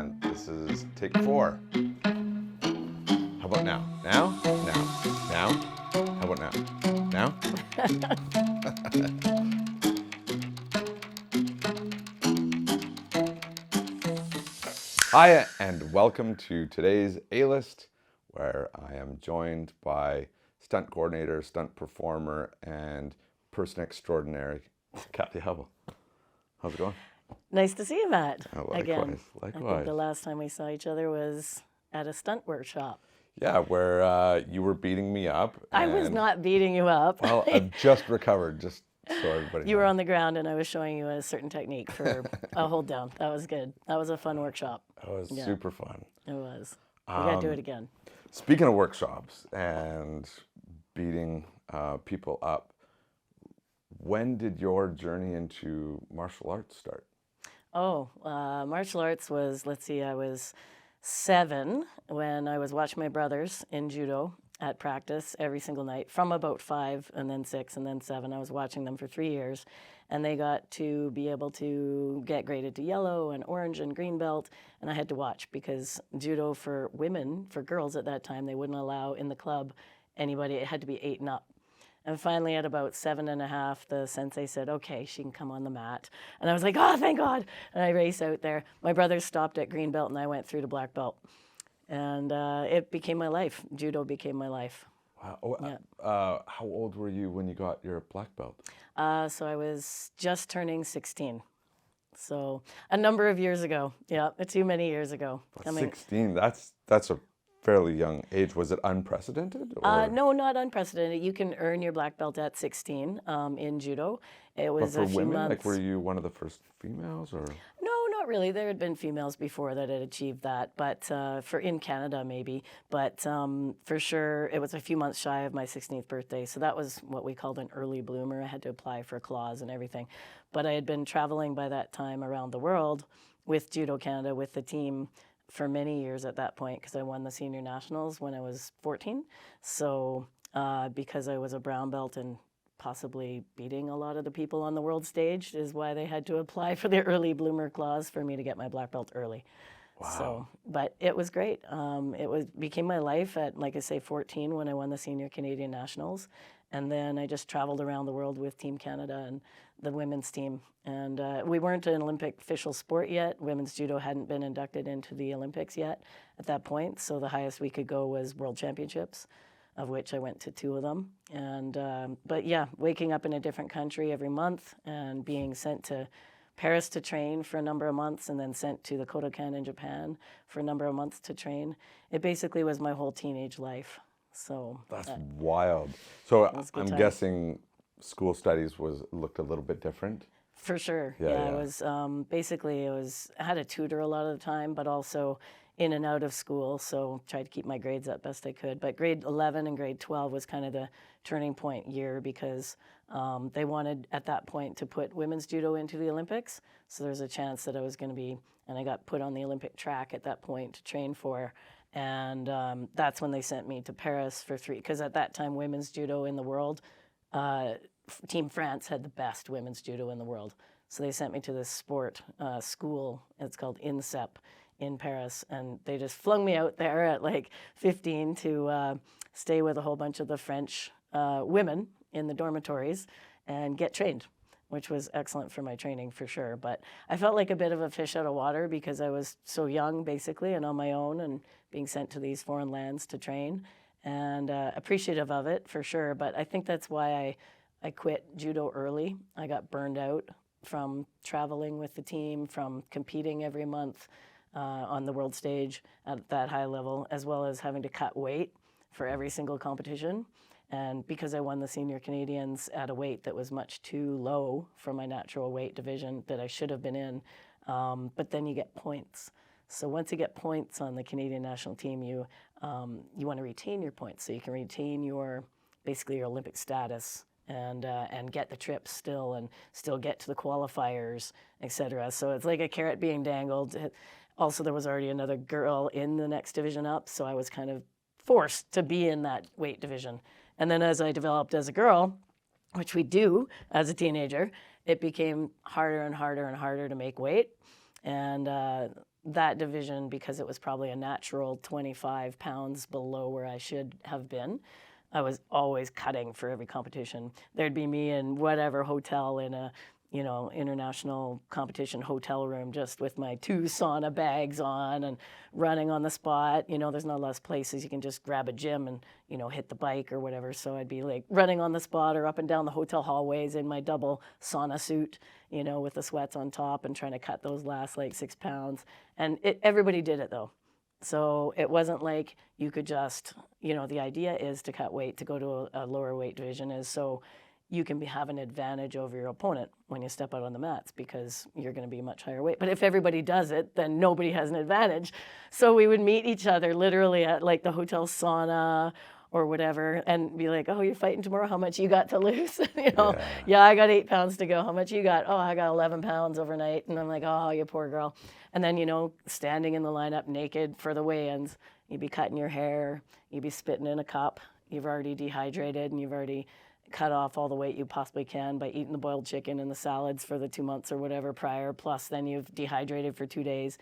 And this is take 4. How about now? Now? Now? Now? How about now? Now? Hi, and welcome to today's A-List, where I am joined by stunt coordinator, stunt performer, and person extraordinary, Kathy Hubble. How's it going? Nice to see you, Matt. Again. Likewise. I think the last time we saw each other was at a stunt workshop. Yeah, where you were beating me up. I was not beating you up. Well, I've just recovered, just so everybody You were knows. on the ground and I was showing you a certain technique for a hold down. That was good. That was a fun workshop. That was super fun. It was. We got to do it again. Speaking of workshops and beating people up, when did your journey into martial arts start? Martial arts was, I was 7 when I was watching my brothers in judo at practice every single night from about 5 and then 6 and then 7. I was watching them for 3 years, and they got to be able to get graded to yellow and orange and green belt, and I had to watch because judo for women, for girls at that time, they wouldn't allow in the club anybody. It had to be 8 and up. And finally, at about 7.5, the sensei said, okay, she can come on the mat. And I was like, oh, thank God. And I raced out there. My brothers stopped at green belt, and I went through to black belt. And it became my life. Judo became my life. Wow. How old were you when you got your black belt? So I was just turning 16. So a number of years ago. Yeah, too many years ago. 16, that's a fairly young age. Was it unprecedented? Or? No, not unprecedented. You can earn your black belt at 16 in judo. It was But for a few women, months. like, were you one of the first females, or? No, not really. There had been females before that had achieved that, but for in Canada maybe. But for sure, it was a few months shy of my 16th birthday, so that was what we called an early bloomer. I had to apply for claws and everything, but I had been traveling by that time around the world with Judo Canada with the team for many years at that point because I won the senior nationals when I was 14. So because I was a brown belt and possibly beating a lot of the people on the world stage is why they had to apply for the early bloomer clause for me to get my black belt early. Wow. So, but it was great. It became my life at, like I say, 14 when I won the senior Canadian nationals. And then I just traveled around the world with Team Canada and the women's team. And we weren't an Olympic official sport yet. Women's judo hadn't been inducted into the Olympics yet at that point. So the highest we could go was World Championships, of which I went to 2 of them. And but yeah, waking up in a different country every month and being sent to Paris to train for a number of months and then sent to the Kodokan in Japan for a number of months to train. It basically was my whole teenage life. So that's wild. So I'm time. guessing school studies looked a little bit different. For sure. Yeah. It was I had a tutor a lot of the time, but also in and out of school, so tried to keep my grades up best I could. But grade 11 and grade 12 was kind of the turning point year because they wanted at that point to put women's judo into the Olympics. So there's a chance that I was going to be, and I got put on the Olympic track at that point to train for. And that's when they sent me to Paris for 3, because at that time women's judo in the world, Team France had the best women's judo in the world. So they sent me to this sport school, it's called INSEP, in Paris, and they just flung me out there at like 15 to stay with a whole bunch of the French women in the dormitories and get trained, which was excellent for my training for sure. But I felt like a bit of a fish out of water because I was so young basically and on my own and being sent to these foreign lands to train, and appreciative of it for sure. But I think that's why I quit judo early. I got burned out from traveling with the team, from competing every month on the world stage at that high level, as well as having to cut weight for every single competition. And because I won the senior Canadians at a weight that was much too low for my natural weight division that I should have been in, but then you get points. So once you get points on the Canadian national team, you want to retain your points, so you can retain basically your Olympic status and get the trips still and still get to the qualifiers, etc. So it's like a carrot being dangled. Also, there was already another girl in the next division up, so I was kind of forced to be in that weight division. And then as I developed as a girl, which we do as a teenager, it became harder and harder and harder to make weight. And that division, because it was probably a natural 25 pounds below where I should have been, I was always cutting for every competition. There'd be me in whatever hotel in a, international competition hotel room, just with my 2 sauna bags on and running on the spot. There's not a lot of places you can just grab a gym and, hit the bike or whatever. So I'd be like running on the spot or up and down the hotel hallways in my double sauna suit, with the sweats on top and trying to cut those last like 6 pounds. And everybody did it though. So it wasn't like you could just, the idea is to cut weight, to go to a lower weight division is so you can have an advantage over your opponent when you step out on the mats because you're going to be a much higher weight. But if everybody does it, then nobody has an advantage. So we would meet each other literally at like the hotel sauna or whatever and be like, oh, you're fighting tomorrow? How much you got to lose? Yeah, I got 8 pounds to go. How much you got? Oh, I got 11 pounds overnight. And I'm like, oh, you poor girl. And then, standing in the lineup naked for the weigh-ins, you'd be cutting your hair, you'd be spitting in a cup. You've already dehydrated and you've already cut off all the weight you possibly can by eating the boiled chicken and the salads for the 2 months or whatever prior. Plus then you've dehydrated for 2 days,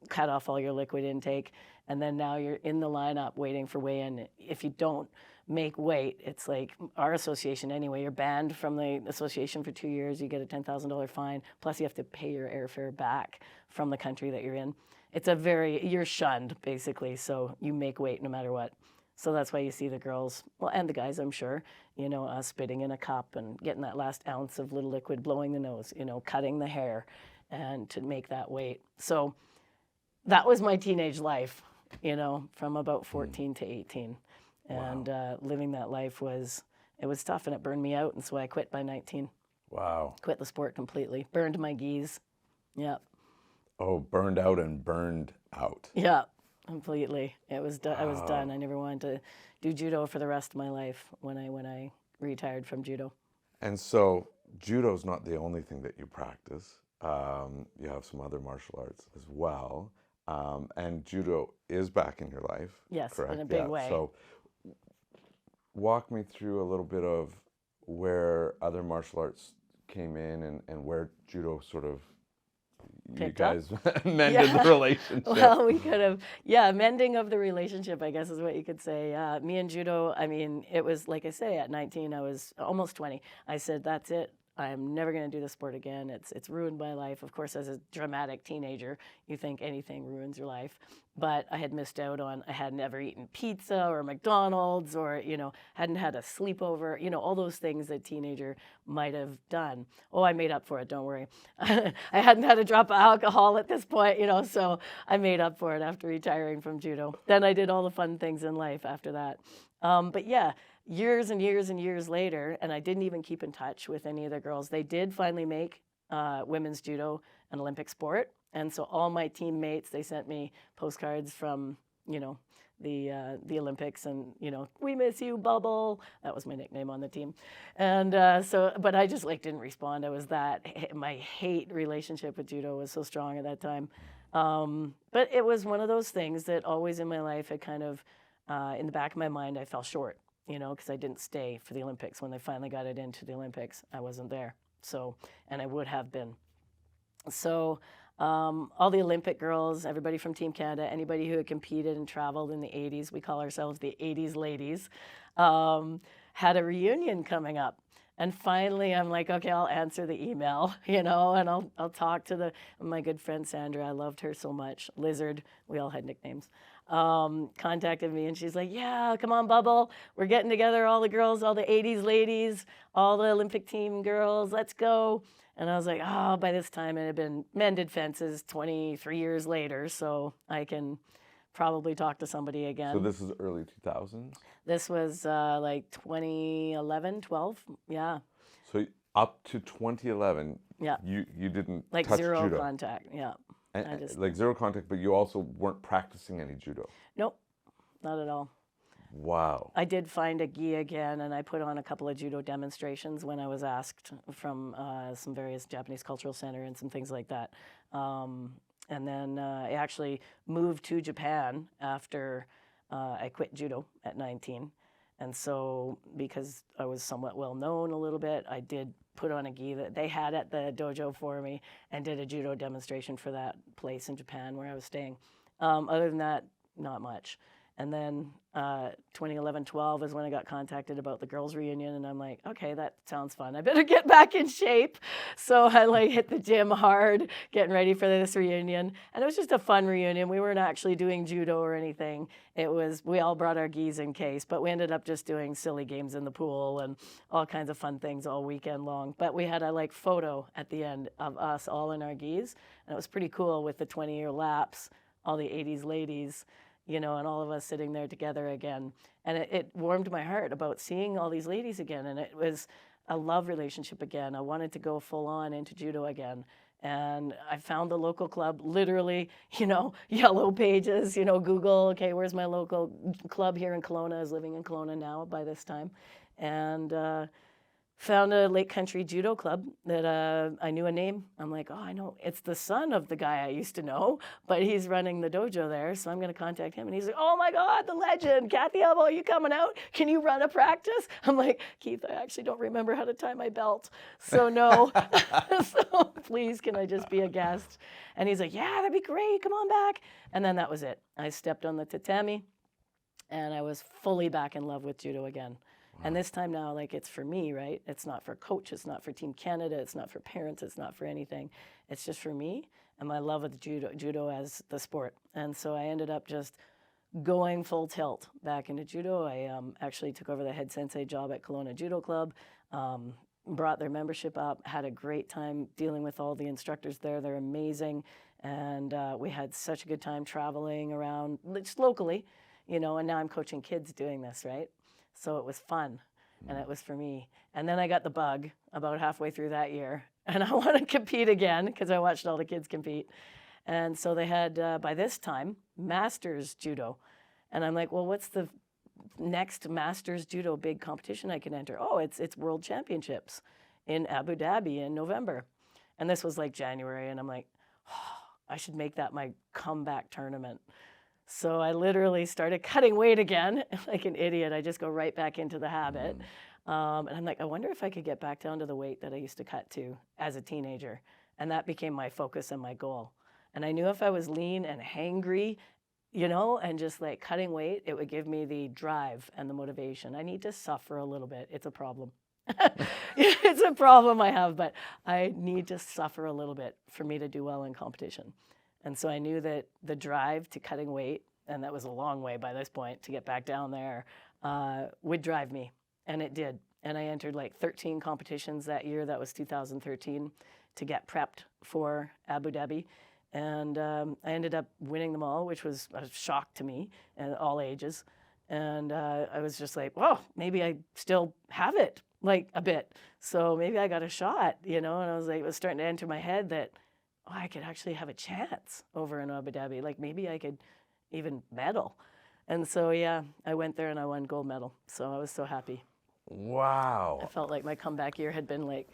cut off all your liquid intake. And then now you're in the lineup waiting for weigh-in. If you don't make weight, it's like our association anyway, you're banned from the association for 2 years, you get a $10,000 fine, plus you have to pay your airfare back from the country that you're in. You're shunned basically, so you make weight no matter what. So that's why you see the girls, well, and the guys, I'm sure, spitting in a cup and getting that last ounce of little liquid, blowing the nose, cutting the hair and to make that weight. So that was my teenage life, from about 14 to 18. And living that life was tough and it burned me out. And so I quit by 19. Wow. Quit the sport completely. Burned my gis. Yeah. Oh, burned out and burned out. Yeah, completely. It was I was done. I never wanted to do judo for the rest of my life when I retired from judo. And so judo's not the only thing that you practice. You have some other martial arts as well. And judo is back in your life. Yes, correct? in a big way. So walk me through a little bit of where other martial arts came in and where judo sort of you guys mended the relationship. Well, we could have, mending of the relationship, I guess is what you could say. Me and judo, I mean, it was like I say, at 19, I was almost 20. I said, that's it. I'm never going to do the sport again. It's ruined my life. Of course, as a dramatic teenager, you think anything ruins your life. But I had missed out on, I had never eaten pizza or McDonald's or, hadn't had a sleepover, all those things that teenager might have done. Oh, I made up for it, don't worry. I hadn't had a drop of alcohol at this point, so I made up for it after retiring from judo. Then I did all the fun things in life after that. But yeah, years and years and years later, and I didn't even keep in touch with any of the girls. They did finally make women's judo an Olympic sport. And so all my teammates, they sent me postcards from, the Olympics and, we miss you, Bubble. That was my nickname on the team. And but I just didn't respond. I was my hate relationship with judo was so strong at that time. But it was one of those things that always in my life, it kind of, in the back of my mind, I fell short, because I didn't stay for the Olympics. When they finally got it into the Olympics, I wasn't there. So, and I would have been. So all the Olympic girls, everybody from Team Canada, anybody who had competed and traveled in the 80s, we call ourselves the 80s ladies, had a reunion coming up. And finally, I'm like, okay, I'll answer the email, and I'll talk to my good friend Sandra. I loved her so much. Lizard, we all had nicknames. Contacted me and she's like, yeah, come on, Bubble. We're getting together, all the girls, all the 80s ladies, all the Olympic team girls, let's go. And I was like, by this time it had been mended fences 23 years later, so I can probably talk to somebody again. So this is early 2000s? This was 2011, 12, yeah. So up to 2011, you didn't touch zero judo? Contact, yeah. And, zero contact, but you also weren't practicing any judo? Nope, not at all. Wow. I did find a gi again, and I put on a couple of judo demonstrations when I was asked from some various Japanese Cultural Center and some things like that. And then I actually moved to Japan after I quit judo at 19. And so because I was somewhat well known a little bit, I did put on a gi that they had at the dojo for me and did a judo demonstration for that place in Japan where I was staying. Other than that, not much. And then 2011-12 is when I got contacted about the girls' reunion, and I'm like, okay, that sounds fun. I better get back in shape. So I like hit the gym hard, getting ready for this reunion. And it was just a fun reunion. We weren't actually doing judo or anything. It was, we all brought our gis in case, but we ended up just doing silly games in the pool and all kinds of fun things all weekend long. But we had a like photo at the end of us all in our gis, and it was pretty cool with the 20-year lapse, all the 80s ladies, you know, and all of us sitting there together again. And it warmed my heart about seeing all these ladies again. And it was a love relationship again. I wanted to go full on into judo again. And I found the local club, literally, you know, yellow pages, you know, Google, okay, where's my local club here in Kelowna? I was living in Kelowna now by this time. And found a Lake Country Judo Club that I knew a name. I'm like, oh, I know. It's the son of the guy I used to know, but he's running the dojo there, so I'm going to contact him. And he's like, oh, my God, the legend. Kathy Hubble, are you coming out? Can you run a practice? I'm like, Keith, I actually don't remember how to tie my belt, so no. So please, can I just be a guest? And he's like, yeah, that'd be great. Come on back. And then that was it. I stepped on the tatami, and I was fully back in love with judo again. And this time now, like, it's for me, right? It's not for coach, it's not for Team Canada, it's not for parents, it's not for anything. It's just for me and my love of judo as the sport. And so I ended up just going full tilt back into judo. I actually took over the head sensei job at Kelowna Judo Club, brought their membership up, had a great time dealing with all the instructors there. They're amazing. And we had such a good time traveling around, just locally, you know, and now I'm coaching kids doing this, right? So it was fun, and it was for me. And then I got the bug about halfway through that year, and I want to compete again because I watched all the kids compete. And so they had, by this time, Masters Judo. And I'm like, well, what's the next Masters Judo big competition I can enter? Oh, it's World Championships in Abu Dhabi in November. And this was like January, and I'm like, oh, I should make that my comeback tournament. So I literally started cutting weight again, like an idiot. I just go right back into the habit. And I'm like, I wonder if I could get back down to the weight that I used to cut to as a teenager. And that became my focus and my goal. And I knew if I was lean and hangry, you know, and just like cutting weight, it would give me the drive and the motivation. I need to suffer a little bit. It's a problem. It's a problem I have, but I need to suffer a little bit for me to do well in competition. And so I knew that the drive to cutting weight, and that was a long way by this point to get back down there, would drive me. And it did. And I entered like 13 competitions that year. That was 2013 to get prepped for Abu Dhabi. And I ended up winning them all, which was a shock to me at all ages. And I was just like, whoa, maybe I still have it, like a bit. So maybe I got a shot, you know? And I was like, it was starting to enter my head that, oh, I could actually have a chance over in Abu Dhabi. Like maybe I could even medal. And so, yeah, I went there and I won gold medal. So I was so happy. Wow. I felt like my comeback year had been like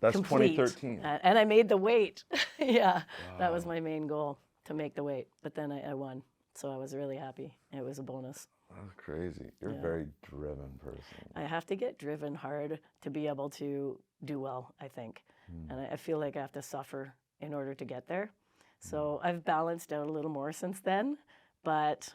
That's complete. 2013. And I made the weight. Yeah, Wow. that was my main goal, to make the weight. But then I won. So I was really happy. It was a bonus. That's crazy. You're a very driven person. I have to get driven hard to be able to do well, I think. And I feel like I have to suffer in order to get there. So I've balanced out a little more since then. But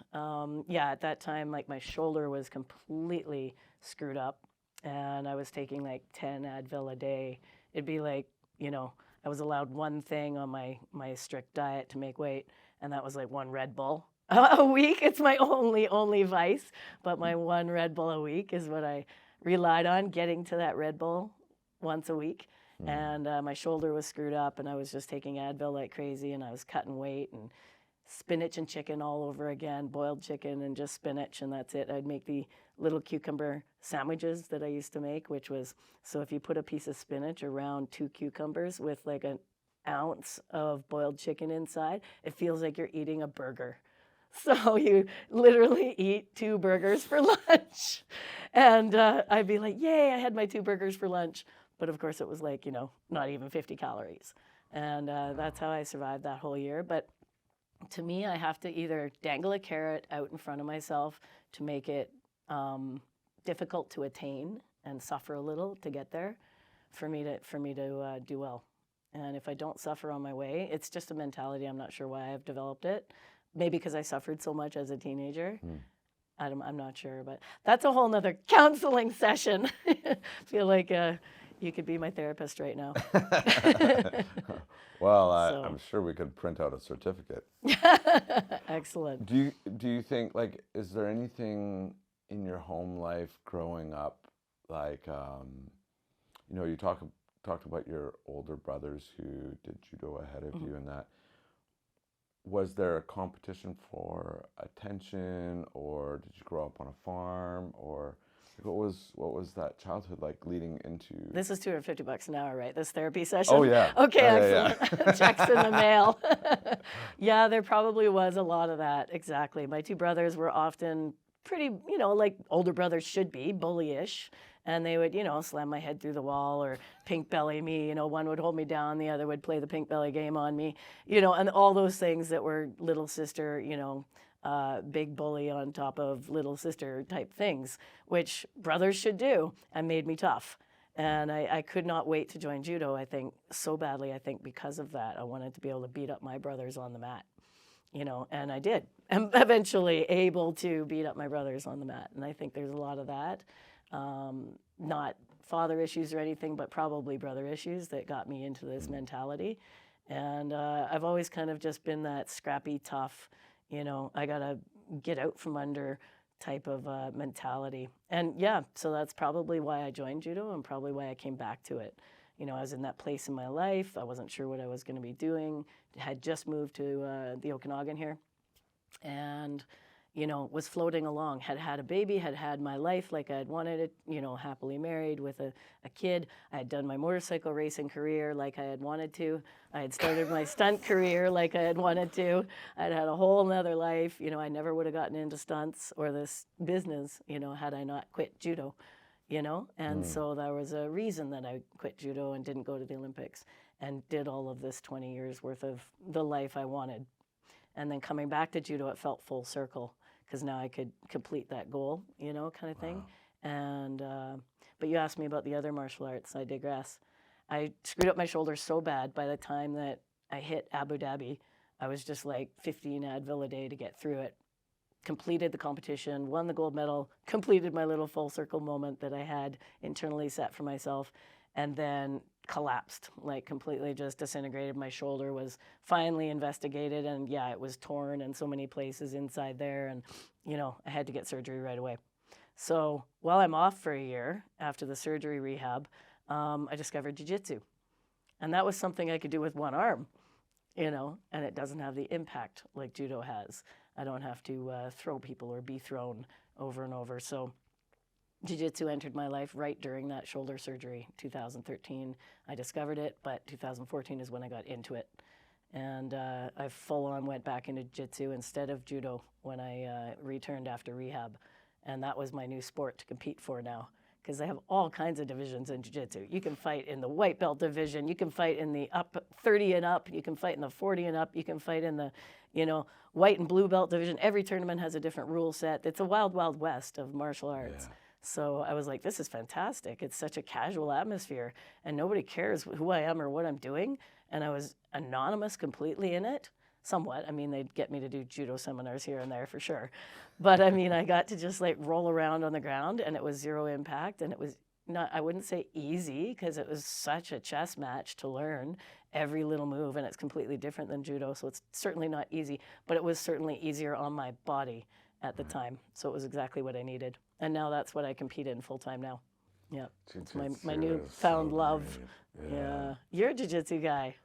yeah, at that time, like my shoulder was completely screwed up and I was taking like 10 Advil a day. It'd be like, you know, I was allowed one thing on my strict diet to make weight, and that was like one Red Bull a week. It's my only vice, but my one Red Bull a week is what I relied on, getting to that Red Bull once a week. And my shoulder was screwed up, and I was just taking Advil like crazy, and I was cutting weight and spinach and chicken all over again, boiled chicken and just spinach, and that's it. I'd make the little cucumber sandwiches that I used to make, which was, so if you put a piece of spinach around 2 cucumbers with like an ounce of boiled chicken inside, it feels like you're eating a burger. So you literally eat 2 burgers for lunch. And I'd be like, yay, I had my 2 burgers for lunch. But of course it was like, you know, not even 50 calories. And that's how I survived that whole year. But to me, I have to either dangle a carrot out in front of myself to make it difficult to attain and suffer a little to get there, for me to do well. And if I don't suffer on my way, it's just a mentality. I'm not sure why I've developed it. Maybe because I suffered so much as a teenager. I'm not sure, but that's a whole nother counseling session. I feel like you could be my therapist right now. Well, So. I'm sure we could print out a certificate. Excellent. Do you think, like, is there anything in your home life growing up, like, you talked about your older brothers who did judo ahead of you and that. Was there a competition for attention, or did you grow up on a farm, or what was that childhood like leading into? This is $250 an hour, right? This therapy session? Oh yeah. Okay, excellent. Yeah. Checks in the mail. Yeah, there probably was a lot of that, exactly. My two brothers were often pretty, like older brothers should be, bullyish. And they would, slam my head through the wall or pink belly me. One would hold me down, the other would play the pink belly game on me, and all those things that were little sister, big bully on top of little sister type things, which brothers should do, and made me tough. And I could not wait to join judo, I think, so badly, because of that. I wanted to be able to beat up my brothers on the mat, and I did. I'm eventually able to beat up my brothers on the mat. And I think there's a lot of that. Not father issues or anything, but probably brother issues that got me into this mentality. And I've always kind of just been that scrappy, tough, I got to get out from under type of mentality. And yeah, so that's probably why I joined judo and probably why I came back to it. I was in that place in my life. I wasn't sure what I was going to be doing. Had just moved to the Okanagan here. And was floating along, had a baby, had my life like I had wanted it, happily married with a kid. I had done my motorcycle racing career like I had wanted to. I had started my stunt career like I had wanted to. I'd had a whole nother life. I never would have gotten into stunts or this business, had I not quit judo, And so there was a reason that I quit judo and didn't go to the Olympics and did all of this 20 years worth of the life I wanted. And then coming back to judo, it felt full circle because now I could complete that goal, kind of thing. And but you asked me about the other martial arts. I digress. I screwed up my shoulder so bad by the time that I hit Abu Dhabi, I was just like 15 Advil a day to get through it. Completed the competition, won the gold medal, completed my little full circle moment that I had internally set for myself, and then collapsed, like completely just disintegrated. My shoulder was finally investigated, and yeah, it was torn in so many places inside there, and I had to get surgery right away. So while I'm off for a year after the surgery rehab, I discovered jiu-jitsu, and that was something I could do with one arm, and it doesn't have the impact like judo has. I don't have to throw people or be thrown over and over. So jiu-jitsu entered my life right during that shoulder surgery, 2013. I discovered it, but 2014 is when I got into it. And I full-on went back into jiu-jitsu instead of judo when I returned after rehab. And that was my new sport to compete for now, because they have all kinds of divisions in jiu-jitsu. You can fight in the white belt division, you can fight in the up 30 and up, you can fight in the 40 and up, you can fight in the, white and blue belt division. Every tournament has a different rule set. It's a wild, wild west of martial arts. Yeah. So I was like, this is fantastic. It's such a casual atmosphere, and nobody cares who I am or what I'm doing. And I was anonymous completely in it, somewhat. I mean, they'd get me to do judo seminars here and there for sure. But I mean, I got to just like roll around on the ground, and it was zero impact. And it was not, I wouldn't say easy, because it was such a chess match to learn every little move, and it's completely different than judo. So it's certainly not easy, but it was certainly easier on my body at the time. So it was exactly what I needed. And now that's what I compete in full time now. Yeah, it's my newfound love. Yeah. You're a jiu-jitsu guy.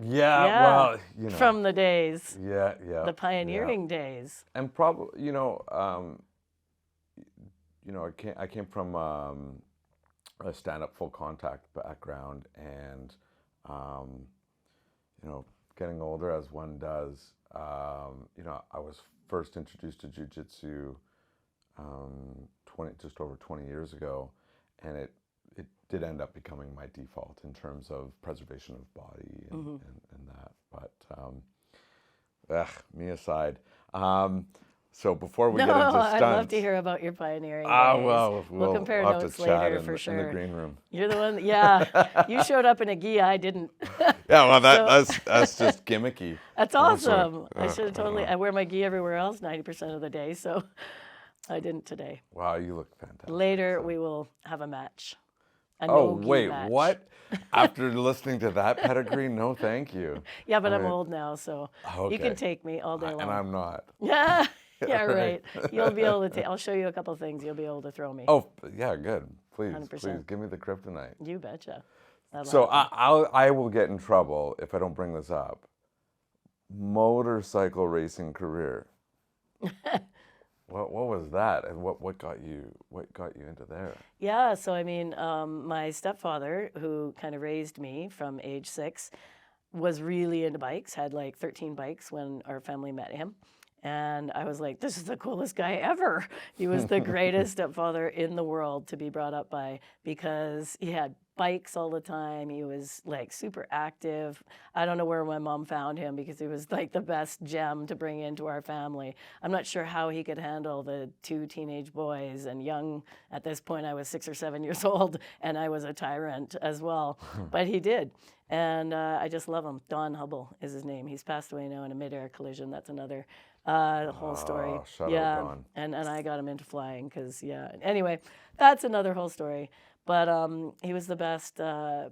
Yeah, well, from the days. Yeah. The pioneering days. And probably, I came from a stand-up full contact background, and getting older as one does, I was first introduced to jiu-jitsu just over 20 years ago, and it did end up becoming my default in terms of preservation of body and that. But me aside, So before we No, get into I'd stunts, love to hear about your pioneering days. well, We'll compare we'll have notes to chat later in, for in sure. the green room. You're the one. Yeah, you showed up in a gi. I didn't. Yeah, well, So- that's just gimmicky. That's That's what- awesome. I should have totally. I wear my gi everywhere else 90% of the day, so I didn't today. Wow, you look fantastic. Later, so. we will have a match. A Oh, no-gi wait, match. what? After listening to that pedigree, no thank you. Yeah, but I'm mean- old now, so Okay. you can take me all day long. And I'm not. Yeah, yeah, Right. right. You'll be able to take. I'll show you a couple things. You'll be able to throw me. Oh, yeah, good. Please, 100%. please, give me the kryptonite. You betcha. So I will get in trouble if I don't bring this up. Motorcycle racing career. What was that, and what got you into there? Yeah, so I mean, my stepfather, who kind of raised me from age 6, was really into bikes, had like 13 bikes when our family met him. And I was like, this is the coolest guy ever. He was the greatest stepfather in the world to be brought up by, because he had bikes all the time. He was like super active. I don't know where my mom found him, because he was like the best gem to bring into our family. I'm not sure how he could handle the 2 teenage boys and young. At this point, I was 6 or 7 years old, and I was a tyrant as well. But he did. And I just love him. Don Hubble is his name. He's passed away now in a mid-air collision. That's another whole story. Shout out Yeah, Don. and I got him into flying because, yeah. Anyway, that's another whole story. But he was the best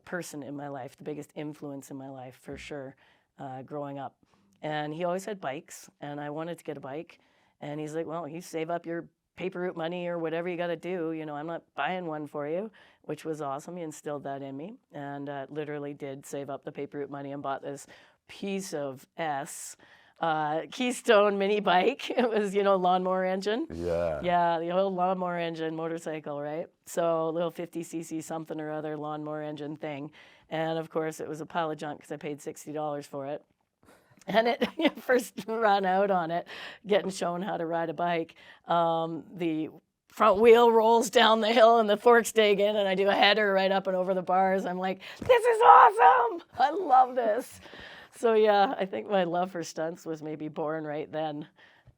person in my life, the biggest influence in my life for sure, growing up. And he always had bikes, and I wanted to get a bike. And he's like, well, you save up your paper route money or whatever you got to do. You know, I'm not buying one for you, which was awesome. He instilled that in me, and literally did save up the paper route money and bought this piece of Keystone mini bike. It was, lawnmower engine. Yeah. Yeah, the old lawnmower engine motorcycle, right? So little 50cc something or other lawnmower engine thing. And of course, it was a pile of junk because I paid $60 for it. And it first run out on it, getting shown how to ride a bike. The front wheel rolls down the hill and the forks dig in, and I do a header right up and over the bars. I'm like, this is awesome. I love this. So yeah, I think my love for stunts was maybe born right then,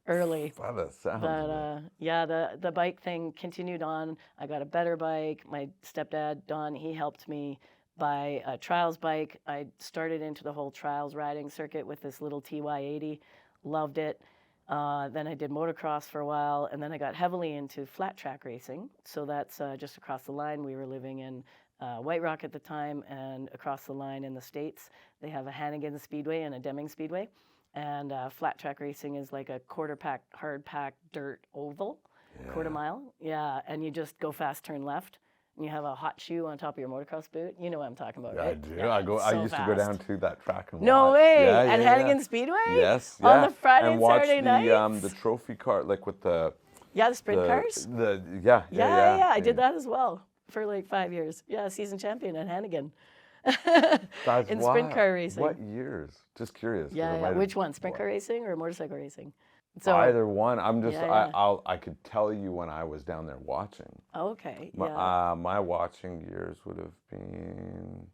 early. Wow, that sounds. But yeah, the bike thing continued on. I got a better bike. My stepdad, Don, he helped me buy a trials bike. I started into the whole trials riding circuit with this little TY80. Loved it. Then I did motocross for a while, and then I got heavily into flat track racing. So that's just across the line. We were living in White Rock at the time, and across the line in the States, they have a Hannigan Speedway and a Deming Speedway. And flat track racing is like a quarter pack, hard pack dirt oval, quarter mile. Yeah, and you just go fast, turn left. And you have a hot shoe on top of your motocross boot. You know what I'm talking about, Yeah, right? I do. Yeah, I so used to go down fast. to that track and No watch. way! Yeah, At yeah, Hannigan yeah. Speedway? Yes, yeah. On the Friday and and watch Saturday nights? the trophy car, like with the The sprint cars? yeah. I did that as well for like 5 years. Yeah, season champion at Hannigan. That's in sprint car racing. What years? Just curious. 'cause I Yeah, might yeah. have- Which one? Sprint car racing or motorcycle racing? So Either one. I'm just. Yeah, yeah. I could tell you when I was down there watching. okay, My, yeah. my watching years would have been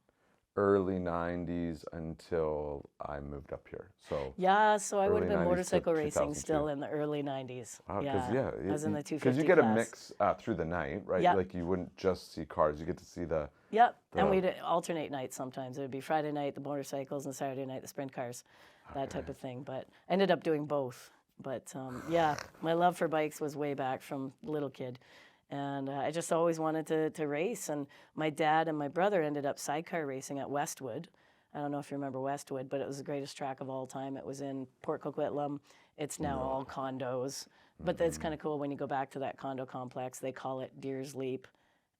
early '90s until I moved up here. So Yeah, so I would have early been 90s to motorcycle racing 2002. still in the early 90s. yeah, I was in the 250 because you get a class. mix through the night, right? Yep. Like you wouldn't just see cars; you get to see the. Yep, and the- we'd alternate nights sometimes. It would be Friday night, the motorcycles, and Saturday night, the sprint cars, that type of thing. But I ended up doing both. But yeah, my love for bikes was way back from little kid. And I just always wanted to race. And my dad and my brother ended up sidecar racing at Westwood. I don't know if you remember Westwood, but it was the greatest track of all time. It was in Port Coquitlam. It's now all condos. But it's kind of cool when you go back to that condo complex. They call it Deer's Leap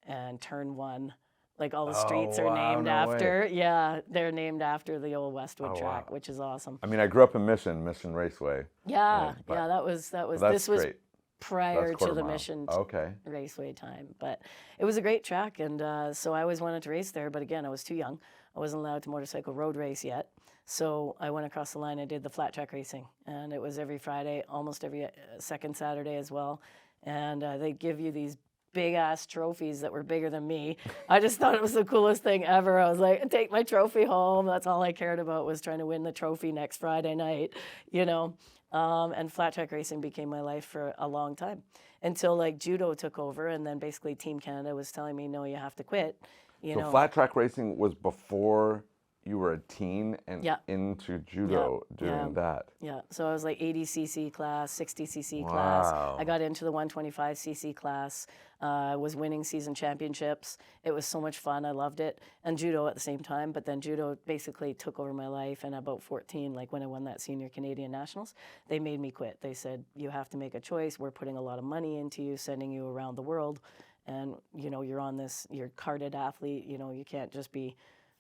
and Turn 1. Like all the streets are wow, named no after. Yeah, they're named after the old Westwood Oh, track, wow. which is awesome. I mean, I grew up in Mission Raceway. Yeah, but- yeah, that was That's this was great. prior That's to the quarter mile. Mission Okay. Raceway time. But it was a great track, and so I always wanted to race there. But again, I was too young. I wasn't allowed to motorcycle road race yet. So I went across the line and did the flat track racing. And it was every Friday, almost every second Saturday as well. And they give you these big ass trophies that were bigger than me. I just thought it was the coolest thing ever. I was like, take my trophy home. That's all I cared about, was trying to win the trophy next Friday night, you know. And flat track racing became my life for a long time, until like judo took over, and then basically Team Canada was telling me, no, you have to quit. So flat track racing was before you were a teen and Yeah. into judo doing that. Yeah, so I was like 80cc class, 60cc class. I got into the 125cc class, was winning season championships. It was so much fun. I loved it. And judo at the same time, but then judo basically took over my life. And about 14, like when I won that senior Canadian nationals, they made me quit. They said, you have to make a choice. We're putting a lot of money into you, sending you around the world. And, you know, you're on this, you're a carded athlete. You know, you can't just be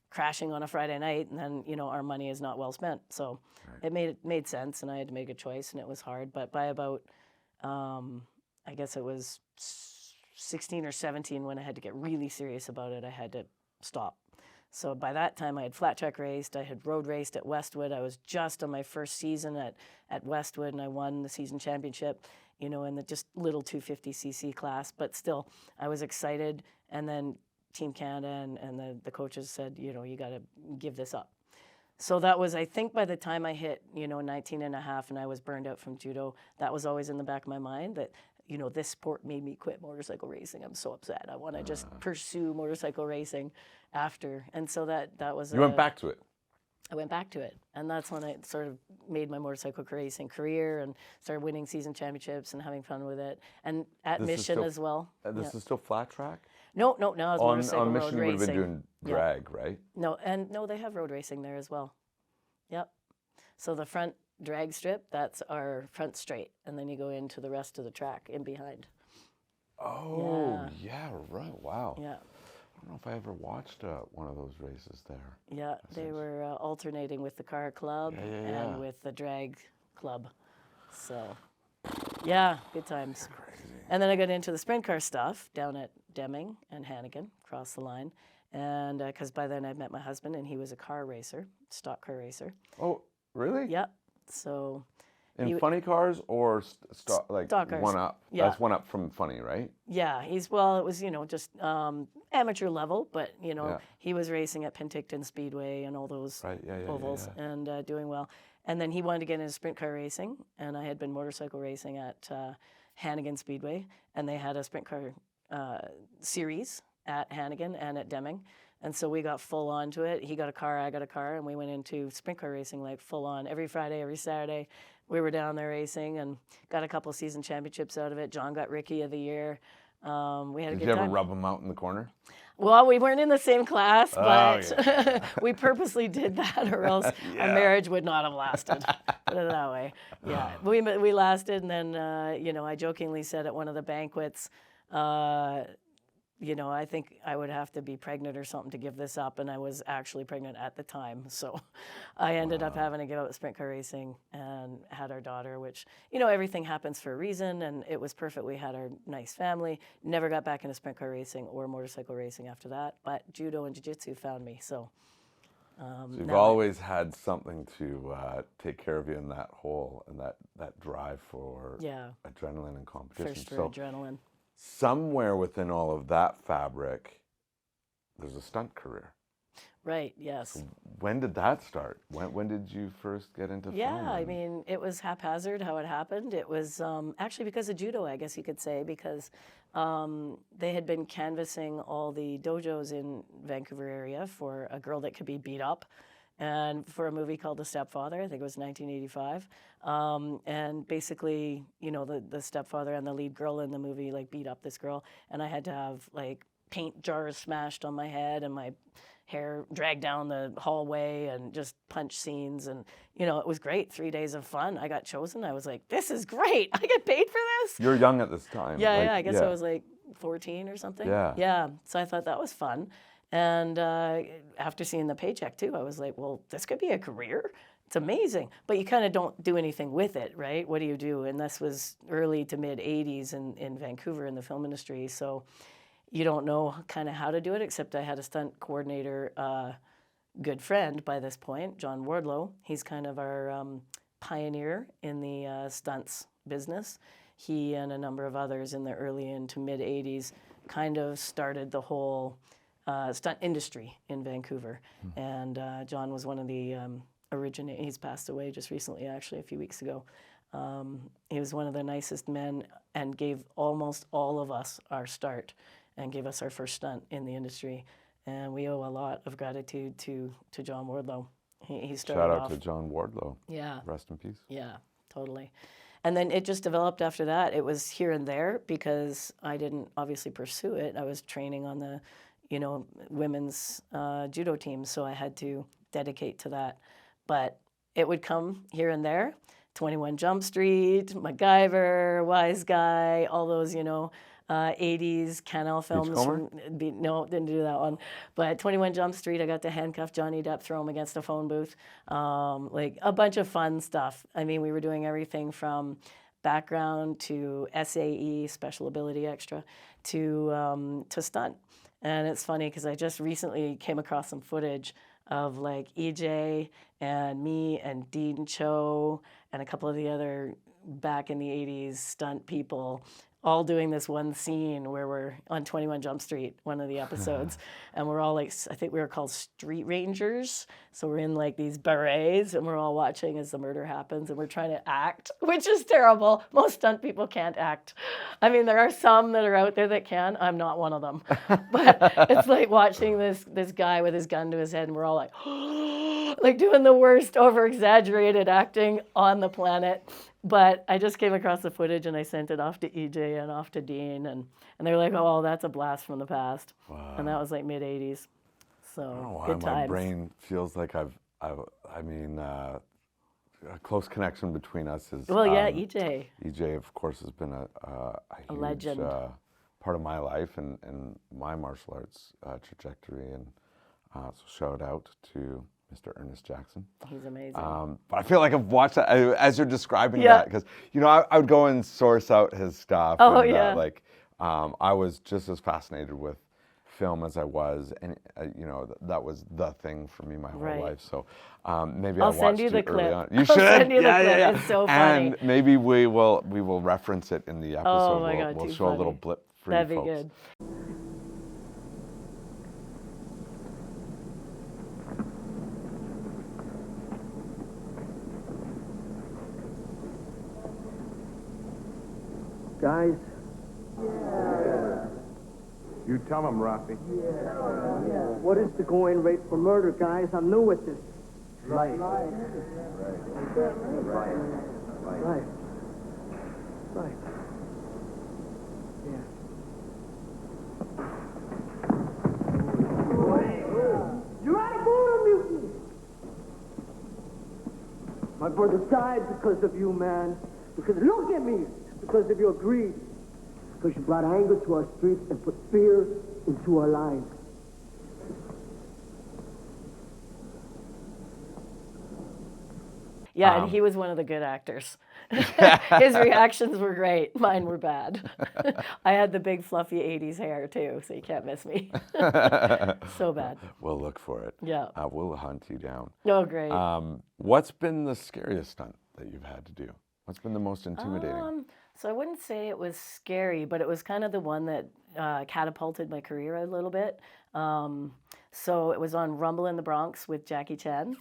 crashing on a Friday night, and then, you know, our money is not well spent. So it made sense, and I had to make a choice, and it was hard. But by about, I guess it was 16 or 17 when I had to get really serious about it, I had to stop. So by that time, I had flat track raced, I had road raced at Westwood. I was just on my first season at Westwood, and I won the season championship, you know, in the just little 250cc class. But still, I was excited. And then Team Canada and the coaches said, you know, you got to give this up. So that was, I think by the time I hit, you know, 19 and a half and I was burned out from judo, that was always in the back of my mind that, you know, this sport made me quit motorcycle racing. I'm so upset. I want to just pursue motorcycle racing after. And so that was... You went back to it. I went back to it. And that's when I sort of made my motorcycle racing career and started winning season championships and having fun with it. And at Mission as well. This is still flat track? No, I was motorcycle on road Mission, you would have been doing drag, right? No, they have road racing there as well. Yep. So the front drag strip, that's our front straight, and then you go into the rest of the track in behind. Oh, yeah, right. Wow. Yeah. I don't know if I ever watched one of those races there. Yeah, they were alternating with the car club and with the drag club. So, yeah, good times. Crazy. And then I got into the sprint car stuff down at Deming and Hannigan, across the line. And because by then I'd met my husband, and he was a car racer, stock car racer. Oh, really? Yeah. So... In funny cars or like stock cars. one up? Yeah. That's one up from funny, right? Yeah, it was, you know, just amateur level, but, you know, he was racing at Penticton Speedway and all those ovals and doing well. And then he wanted to get into sprint car racing, and I had been motorcycle racing at Hannigan Speedway, and they had a sprint car series at Hannigan and at Deming. And so we got full on to it. He got a car, I got a car, and we went into sprint car racing like full on every Friday, every Saturday. We were down there racing and got a couple of season championships out of it. John got Rookie of the Year. We had a good time. Did you ever rub him out in the corner? Well, we weren't in the same class, but we purposely did that, or else our marriage would not have lasted. Put it that way. Yeah, we lasted, and then you know, I jokingly said at one of the banquets, you know, I think I would have to be pregnant or something to give this up, and I was actually pregnant at the time. So I ended up having to give up sprint car racing and had our daughter, which, you know, everything happens for a reason, and it was perfect. We had our nice family. Never got back into sprint car racing or motorcycle racing after that, but judo and jiu-jitsu found me. So you've always had something to take care of you in that hole and that drive for adrenaline and competition. First for adrenaline. Somewhere within all of that fabric, there's a stunt career. Right, yes. So when did that start? When did you first get into film? Yeah, I mean, it was haphazard how it happened. It was actually because of judo, I guess you could say, because they had been canvassing all the dojos in Vancouver area for a girl that could be beat up, and for a movie called The Stepfather. I think it was 1985. And basically, you know, the stepfather and the lead girl in the movie like beat up this girl, and I had to have like paint jars smashed on my head and my hair dragged down the hallway and just punch scenes, and you know, it was great. 3 days of fun. I got chosen. I was like, this is great. I get paid for this. You're young at this time. Yeah, I guess I was like 14 or something. Yeah. So I thought that was fun. And after seeing the paycheck too, I was like, well, this could be a career. It's amazing. But you kind of don't do anything with it, right? What do you do? And this was early to mid 80s in Vancouver in the film industry. So you don't know kind of how to do it, except I had a stunt coordinator, good friend by this point, John Wardlow. He's kind of our pioneer in the stunts business. he and a number of others in the early into mid 80s kind of started the whole stunt industry in Vancouver. And John was one of the he's passed away just recently, actually, a few weeks ago. He was one of the nicest men and gave almost all of us our start and gave us our first stunt in the industry. And we owe a lot of gratitude to John Wardlow. He started Shout out off, to John Wardlow. Yeah. Rest in peace. Yeah, totally. And then it just developed after that. It was here and there because I didn't obviously pursue it. I was training on the, women's judo team, so I had to dedicate to that. But it would come here and there. 21 Jump Street, MacGyver, Wise Guy, all those, 80s Canal films. No, didn't do that one. But 21 Jump Street, I got to handcuff Johnny Depp, throw him against a phone booth. Like a bunch of fun stuff. I mean, we were doing everything from background to SAE, special ability extra, to stunt. And it's funny because I just recently came across some footage of like EJ and me and Dean Cho and a couple of the other back in the 80s stunt people all doing this one scene where we're on 21 Jump Street, one of the episodes, and we're all like, I think we were called street rangers. So we're in like these berets and we're all watching as the murder happens and we're trying to act, which is terrible. Most stunt people can't act. I mean, there are some that are out there that can. I'm not one of them. But it's like watching this guy with his gun to his head and we're all like, like doing the worst over-exaggerated acting on the planet. But I just came across the footage and I sent it off to EJ and off to Dean. And they're like, oh, that's a blast from the past. Wow. And that was like mid-80s. So good times. My brain feels like a close connection between us is... Well, yeah, EJ. EJ, of course, has been a huge legend. Part of my life and my martial arts trajectory. And so shout out to Mr. Ernest Jackson. He's amazing. But I feel like I've watched that as you're describing that because, I would go and source out his stuff. Oh, and, yeah. I was just as fascinated with film as I was, and that was the thing for me my whole life. So maybe I'll watched send you the it clip. early on. You I'll should. Send you the clip. Yeah. It's so funny. And maybe we will reference it in the episode. Oh my God, we'll too show funny. a little blip for That'd you folks. be good. Guys? You tell him, Rafi. What is the going rate for murder, guys? I'm new at this. Life. Right. Yeah. You're out of order, mutiny! My brother died because of you, man. Because, look at me! Because of your greed. Because you brought anger to our streets and put fear into our lives. Yeah, and he was one of the good actors. His reactions were great. Mine were bad. I had the big fluffy 80s hair too, so you can't miss me. So bad. We'll look for it. Yeah. We'll hunt you down. Oh, great. What's been the scariest stunt that you've had to do? What's been the most intimidating? So I wouldn't say it was scary, but it was kind of the one that catapulted my career a little bit. So it was on Rumble in the Bronx with Jackie Chan.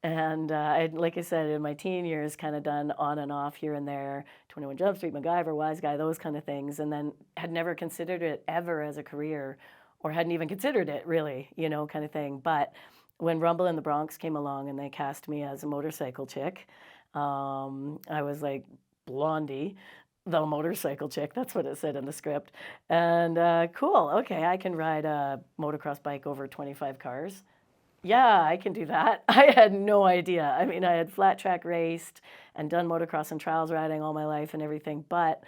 And like I said, in my teen years, kind of done on and off here and there, 21 Jump Street, MacGyver, Wise Guy, those kind of things, and then had never considered it ever as a career, or hadn't even considered it really, kind of thing. But when Rumble in the Bronx came along and they cast me as a motorcycle chick, I was like Blondie, the motorcycle chick. That's what it said in the script. And cool, okay, I can ride a motocross bike over 25 cars. Yeah, I can do that. I had no idea. I mean, I had flat track raced and done motocross and trials riding all my life and everything, but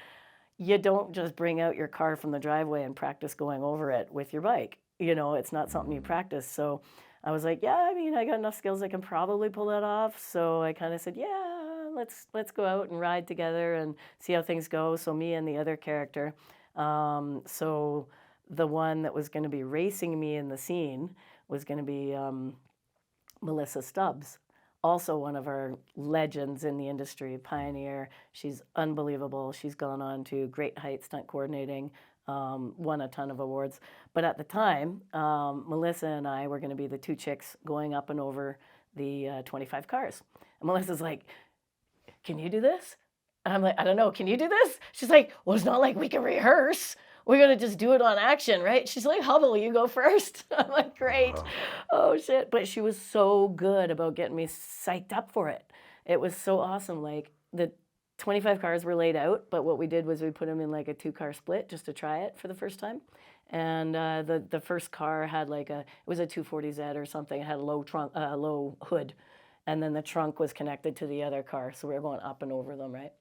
you don't just bring out your car from the driveway and practice going over it with your bike. It's not something you practice. So I was like, yeah, I mean, I got enough skills I can probably pull that off. So I kind of said, yeah, let's go out and ride together and see how things go. So me and the other character, so the one that was going to be racing me in the scene was going to be Melissa Stubbs. also one of our legends in the industry, pioneer. She's unbelievable. She's gone on to great heights stunt coordinating, won a ton of awards. But at the time, Melissa and I were going to be the two chicks going up and over the 25 cars. And Melissa's like, can you do this? And I'm like, I don't know, can you do this? She's like, well, it's not like we can rehearse. We're going to just do it on action, right? She's like, Hubble, you go first. I'm like, great. Oh, shit. But she was so good about getting me psyched up for it. It was so awesome. Like, the 25 cars were laid out, but what we did was we put them in like a 2-car split just to try it for the first time. And the first car had like it was a 240Z or something. It had a low hood. And then the trunk was connected to the other car. So we were going up and over them, right?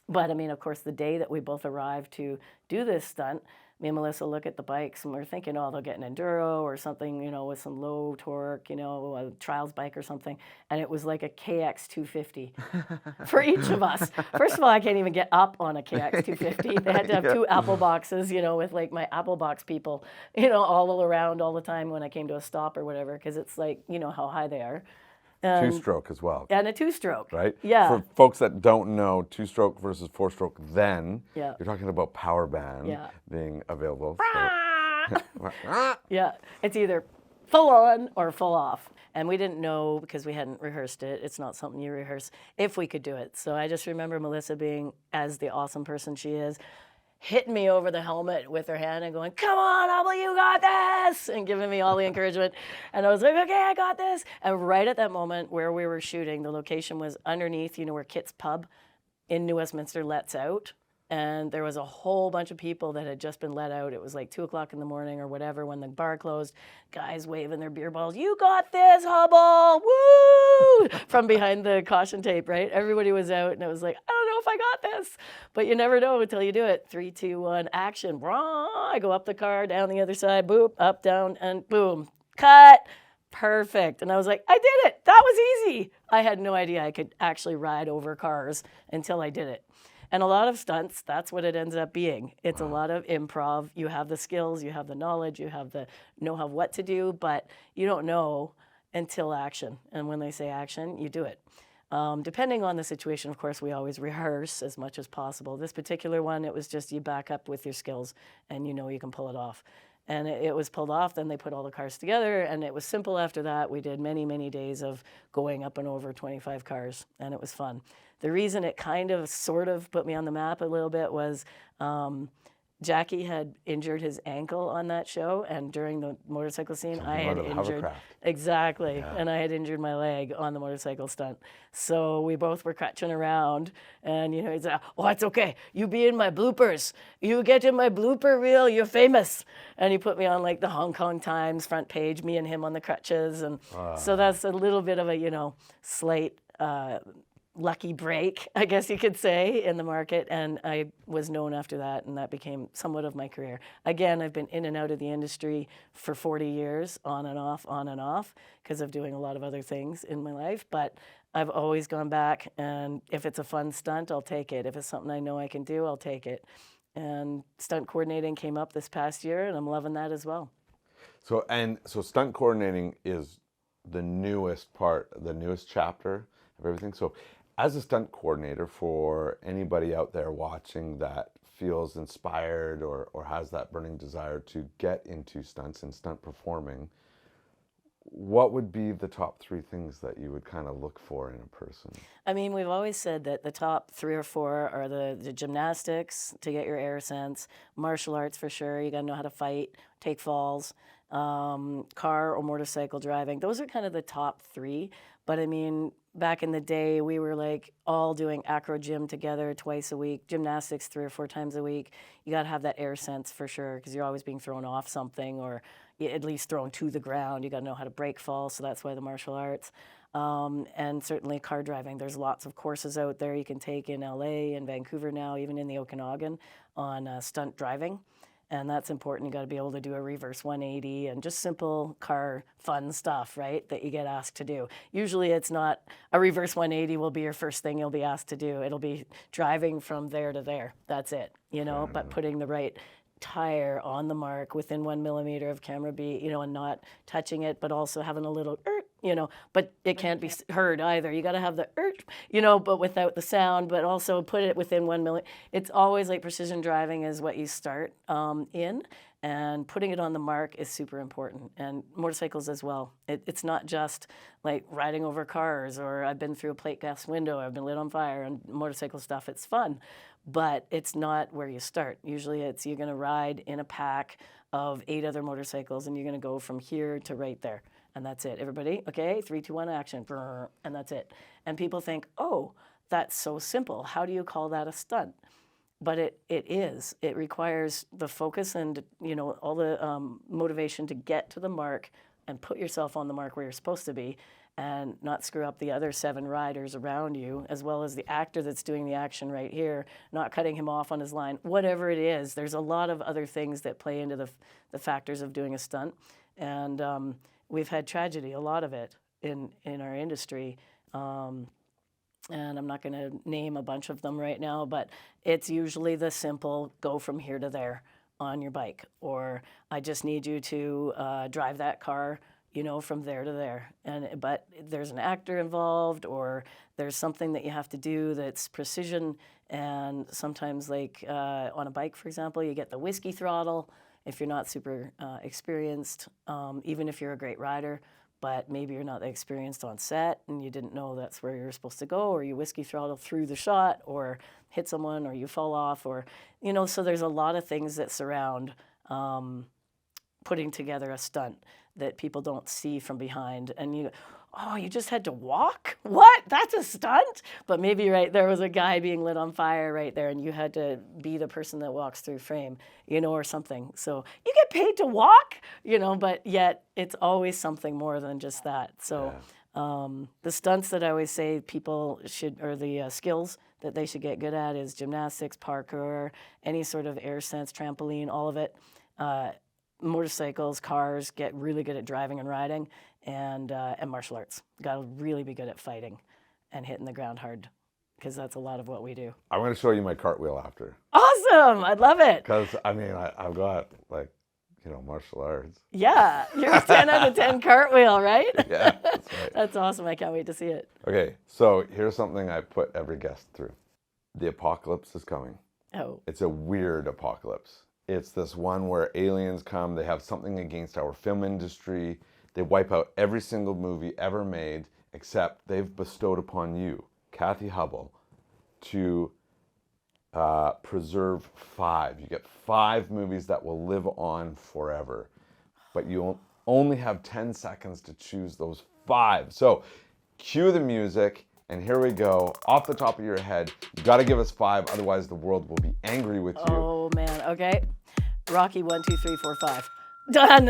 But I mean, of course, the day that we both arrived to do this stunt, me and Melissa look at the bikes and we're thinking, oh, they'll get an enduro or something, you know, with some low torque, you know, a trials bike or something. And it was like a KX 250 for each of us. First of all, I can't even get up on a KX 250. They had to have 2 Apple boxes, you know, with like my Apple box people, you know, all around all the time when I came to a stop or whatever, because it's like, you know, how high they are. 2-stroke as well. And a 2-stroke. Right? Yeah. For folks that don't know 2-stroke versus 4-stroke, then Yeah. you're talking about power band Yeah. being available. Yeah, it's either full on or full off. And we didn't know because we hadn't rehearsed it. It's not something you rehearse if we could do it. So I just remember Melissa being, as the awesome person she is, hitting me over the helmet with her hand and going, come on, Hubble, you got this, and giving me all the encouragement. And I was like, okay, I got this. And right at that moment where we were shooting, the location was underneath, you know, where Kit's Pub in New Westminster lets out. And there was a whole bunch of people that had just been let out. It was like 2 o'clock in the morning or whatever when the bar closed. Guys waving their beer balls. You got this, Hubble! Woo! From behind the caution tape, right? Everybody was out, and it was like, I don't know if I got this. But you never know until you do it. 3, 2, 1, action. I go up the car, down the other side, boop, up, down, and boom. Cut. Perfect. And I was like, I did it. That was easy. I had no idea I could actually ride over cars until I did it. And a lot of stunts, that's what it ends up being. It's a lot of improv. You have the skills, you have the knowledge, you have the know-how of what to do, but you don't know until action. And when they say action, you do it. Depending on the situation, of course, we always rehearse as much as possible. This particular one, it was just you back up with your skills and you know you can pull it off. And it was pulled off, then they put all the cars together, and it was simple after that. We did many, many days of going up and over 25 cars, and it was fun. The reason it kind of sort of put me on the map a little bit was Jackie had injured his ankle on that show, and during the motorcycle scene, I had injured exactly, and I had injured my leg on the motorcycle stunt. So we both were crutching around, and you know, he's like, "Oh, it's okay. You be in my bloopers. You get in my blooper reel. You're famous." And he put me on like the Hong Kong Times front page, me and him on the crutches, and so that's a little bit of a, you know, slight. Lucky break, I guess you could say, in the market, and I was known after that, and that became somewhat of my career. Again, I've been in and out of the industry for 40 years, on and off, because of doing a lot of other things in my life, but I've always gone back, and if it's a fun stunt, I'll take it. If it's something I know I can do, I'll take it. And stunt coordinating came up this past year, and I'm loving that as well. So stunt coordinating is the newest part, the newest chapter of everything. So as a stunt coordinator, for anybody out there watching that feels inspired or has that burning desire to get into stunts and stunt performing, what would be the top 3 things that you would kind of look for in a person? I mean, we've always said that the top 3 or 4 are the gymnastics to get your air sense, martial arts for sure, you got to know how to fight, take falls, car or motorcycle driving. Those are kind of the top 3. But I mean, back in the day, we were like all doing acro gym together twice a week, gymnastics 3 or 4 times a week. You got to have that air sense for sure, because you're always being thrown off something or at least thrown to the ground. You got to know how to break fall, so that's why the martial arts. And certainly car driving. There's lots of courses out there you can take in LA and Vancouver now, even in the Okanagan, on stunt driving. And that's important. You got to be able to do a reverse 180 and just simple car fun stuff, right, that you get asked to do. Usually it's not a reverse 180 will be your first thing you'll be asked to do. It'll be driving from there to there. That's it, you know, but putting the right tire on the mark within 1 millimeter of camera B, you know, and not touching it, but also having a little, but it can't be heard either. You got to have the but without the sound, but also put it within 1 million. It's always like precision driving is what you start in, and putting it on the mark is super important. And motorcycles as well. It's not just like riding over cars, or I've been through a plate glass window, I've been lit on fire, and motorcycle stuff. It's fun, but it's not where you start. Usually you're going to ride in a pack of 8 other motorcycles, and you're going to go from here to right there. And that's it. Everybody, okay, 3, 2, 1, action. And that's it. And people think, oh, that's so simple. How do you call that a stunt? But it is. It requires the focus and, all the motivation to get to the mark and put yourself on the mark where you're supposed to be, and not screw up the other 7 riders around you, as well as the actor that's doing the action right here, not cutting him off on his line. Whatever it is, there's a lot of other things that play into the factors of doing a stunt. And we've had tragedy, a lot of it, in our industry. And I'm not going to name a bunch of them right now, but it's usually the simple go from here to there on your bike, or I just need you to drive that car, from there to there. But there's an actor involved, or there's something that you have to do that's precision. And sometimes, like on a bike, for example, you get the whiskey throttle if you're not super experienced, even if you're a great rider. But maybe you're not experienced on set and you didn't know that's where you're supposed to go, or you whiskey throttle through the shot, or hit someone, or you fall off, or, so there's a lot of things that surround putting together a stunt that people don't see from behind. And you just had to walk? What? That's a stunt? But maybe, right, there was a guy being lit on fire right there, and you had to be the person that walks through frame, or something. So you get paid to walk, but yet it's always something more than just that. So the stunts that I always say people should, or the skills that they should get good at, is gymnastics, parkour, any sort of air sense, trampoline, all of it. Motorcycles, cars, get really good at driving and riding, and martial arts. Got to really be good at fighting and hitting the ground hard, because that's a lot of what we do. I'm going to show you my cartwheel after. Awesome! I'd love it. Because, I've got, martial arts. Yeah, you're a 10 out of 10 cartwheel, right? Yeah, that's right. That's awesome. I can't wait to see it. Okay, so here's something I put every guest through. The apocalypse is coming. Oh. It's a weird apocalypse. It's this one where aliens come, they have something against our film industry, they wipe out every single movie ever made, except they've bestowed upon you, Kathy Hubble, to preserve 5. You get 5 movies that will live on forever, but you only have 10 seconds to choose those 5. So cue the music, and here we go. Off the top of your head, you got to give us 5, otherwise the world will be angry with you. Oh man, okay. Rocky 1, 2, 3, 4, 5. Done.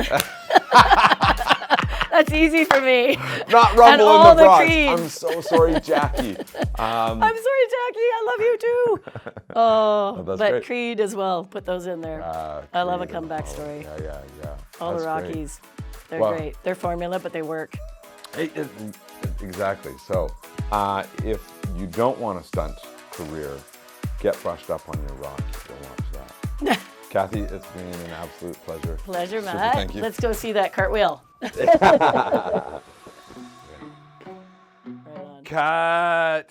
That's easy for me. Not Rumble all in the the Bronx. Creeds. I'm so sorry, Jackie. I'm sorry, Jackie. I love you too. Oh, that's but great. Creed as well. Put those in there. I love a Creed, comeback story. Yeah. All That's the great. Rockies. They're Well- great. They're formula, but they work. Exactly. So if you don't want a stunt career, get brushed up on your Rocky. You'll watch that. Kathy, it's been an absolute pleasure. Pleasure, Super, Matt. thank you. Let's go see that cartwheel. Right on. Cut.